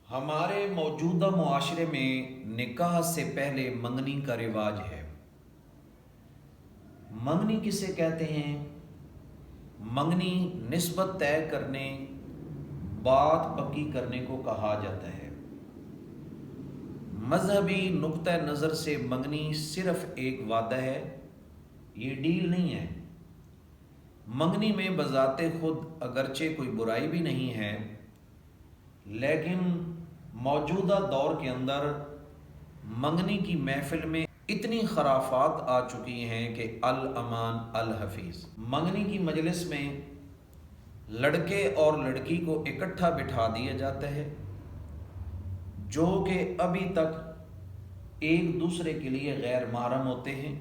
ہمارے موجودہ معاشرے میں نکاح سے پہلے منگنی کا رواج ہے۔ منگنی کسے کہتے ہیں؟ منگنی نسبت طے کرنے، بات پکی کرنے کو کہا جاتا ہے۔ مذہبی نقطہ نظر سے منگنی صرف ایک وعدہ ہے، یہ ڈیل نہیں ہے۔ منگنی میں بذات خود اگرچہ کوئی برائی بھی نہیں ہے، لیکن موجودہ دور کے اندر منگنی کی محفل میں اتنی خرافات آ چکی ہیں کہ الامان الحفیظ۔ منگنی کی مجلس میں لڑکے اور لڑکی کو اکٹھا بٹھا دیا جاتا ہے، جو کہ ابھی تک ایک دوسرے کے لیے غیر محرم ہوتے ہیں۔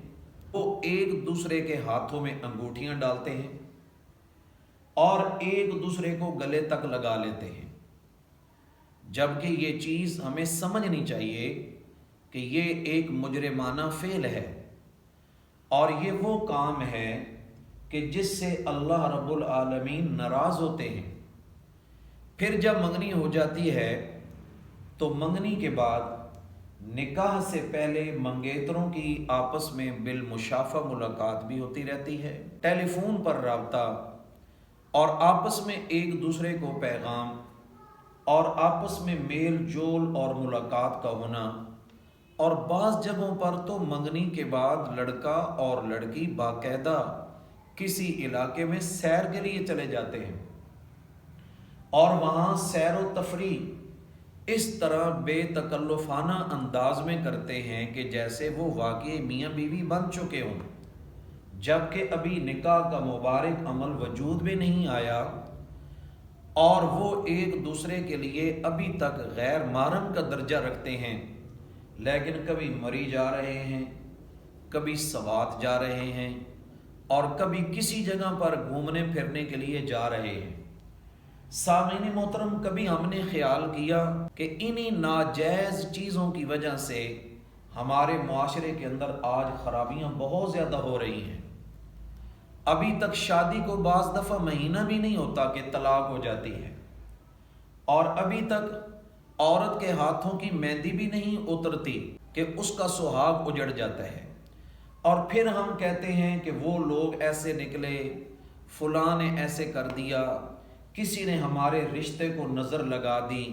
وہ ایک دوسرے کے ہاتھوں میں انگوٹھیاں ڈالتے ہیں اور ایک دوسرے کو گلے تک لگا لیتے ہیں، جبکہ یہ چیز ہمیں سمجھنی چاہیے کہ یہ ایک مجرمانہ فعل ہے، اور یہ وہ کام ہے کہ جس سے اللہ رب العالمین ناراض ہوتے ہیں۔ پھر جب منگنی ہو جاتی ہے تو منگنی کے بعد نکاح سے پہلے منگیتروں کی آپس میں بالمشافہ ملاقات بھی ہوتی رہتی ہے، ٹیلی فون پر رابطہ اور آپس میں ایک دوسرے کو پیغام اور آپس میں میل جول اور ملاقات کا ہونا، اور بعض جگہوں پر تو منگنی کے بعد لڑکا اور لڑکی باقاعدہ کسی علاقے میں سیر کے لیے چلے جاتے ہیں اور وہاں سیر و تفریح اس طرح بے تکلفانہ انداز میں کرتے ہیں کہ جیسے وہ واقعی میاں بیوی بن چکے ہوں، جبکہ ابھی نکاح کا مبارک عمل وجود میں نہیں آیا، اور وہ ایک دوسرے کے لیے ابھی تک غیر محرم کا درجہ رکھتے ہیں، لیکن کبھی مری جا رہے ہیں، کبھی سوات جا رہے ہیں، اور کبھی کسی جگہ پر گھومنے پھرنے کے لیے جا رہے ہیں۔ سامعین محترم، کبھی ہم نے خیال کیا کہ انہی ناجائز چیزوں کی وجہ سے ہمارے معاشرے کے اندر آج خرابیاں بہت زیادہ ہو رہی ہیں؟ ابھی تک شادی کو بعض دفعہ مہینہ بھی نہیں ہوتا کہ طلاق ہو جاتی ہے، اور ابھی تک عورت کے ہاتھوں کی مہندی بھی نہیں اترتی کہ اس کا سہاگ اجڑ جاتا ہے، اور پھر ہم کہتے ہیں کہ وہ لوگ ایسے نکلے، فلاں نے ایسے کر دیا، کسی نے ہمارے رشتے کو نظر لگا دی۔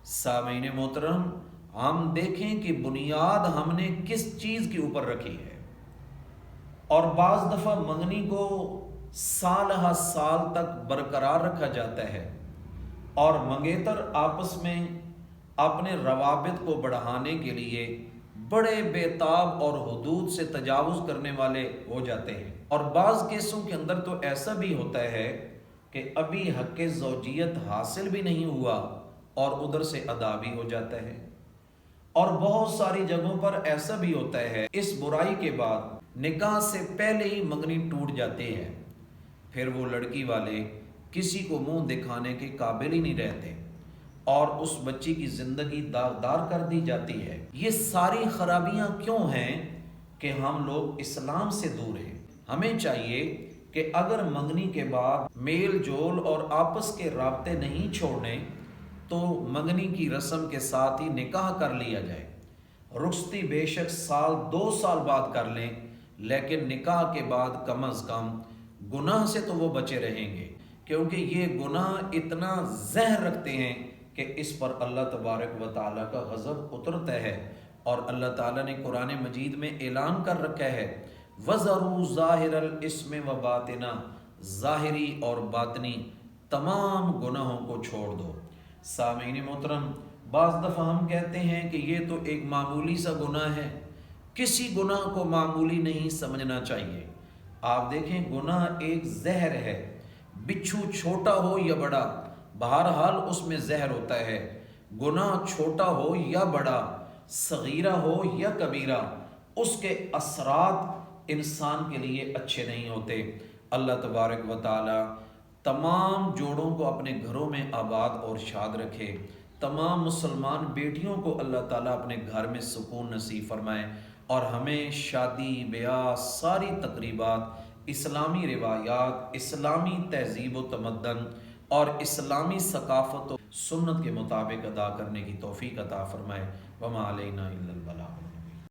سامعین محترم، ہم دیکھیں کہ بنیاد ہم نے کس چیز کے اوپر رکھی ہے، اور بعض دفعہ منگنی کو سال ہا سال تک برقرار رکھا جاتا ہے، اور منگیتر آپس میں اپنے روابط کو بڑھانے کے لیے بڑے بے تاب اور حدود سے تجاوز کرنے والے ہو جاتے ہیں، اور بعض کیسوں کے اندر تو ایسا بھی ہوتا ہے کہ ابھی حق زوجیت حاصل بھی نہیں ہوا اور ادھر سے ادا بھی ہو جاتا ہے، اور بہت ساری جگہوں پر ایسا بھی ہوتا ہے اس برائی کے بعد نکاح سے پہلے ہی منگنی ٹوٹ جاتی ہے، پھر وہ لڑکی والے کسی کو منہ دکھانے کے قابل ہی نہیں رہتے، اور اس بچی کی زندگی داغدار کر دی جاتی ہے۔ یہ ساری خرابیاں کیوں ہیں کہ ہم لوگ اسلام سے دور ہیں؟ ہمیں چاہیے کہ اگر منگنی کے بعد میل جول اور آپس کے رابطے نہیں چھوڑنے تو منگنی کی رسم کے ساتھ ہی نکاح کر لیا جائے۔ رخصتی بے شک سال 2 سال بعد کر لیں، لیکن نکاح کے بعد کم از کم گناہ سے تو وہ بچے رہیں گے، کیونکہ یہ گناہ اتنا زہر رکھتے ہیں کہ اس پر اللہ تبارک و تعالیٰ کا غضب اترتا ہے، اور اللہ تعالیٰ نے قرآن مجید میں اعلان کر رکھا ہے وَذَرُوا ظَاهِرَ الْإِثْمِ وَبَاطِنَهُ، ظاہری اور باطنی تمام گناہوں کو چھوڑ دو۔ سامعین محترم، بعض دفعہ ہم کہتے ہیں کہ یہ تو ایک معمولی سا گناہ ہے، کسی گناہ کو معمولی نہیں سمجھنا چاہیے۔ آپ دیکھیں، گناہ ایک زہر ہے، بچھو چھوٹا ہو یا بڑا، بہرحال اس میں زہر ہوتا ہے۔ گناہ چھوٹا ہو یا بڑا، صغیرہ ہو یا کبیرہ، اس کے اثرات انسان کے لیے اچھے نہیں ہوتے۔ اللہ تبارک و تعالی تمام جوڑوں کو اپنے گھروں میں آباد اور شاد رکھے، تمام مسلمان بیٹیوں کو اللہ تعالیٰ اپنے گھر میں سکون نصیب فرمائے، اور ہمیں شادی بیاہ ساری تقریبات، اسلامی روایات، اسلامی تہذیب و تمدن، اور اسلامی ثقافت و سنت کے مطابق ادا کرنے کی توفیق عطا فرمائے۔ وما علینا الا البلاغ۔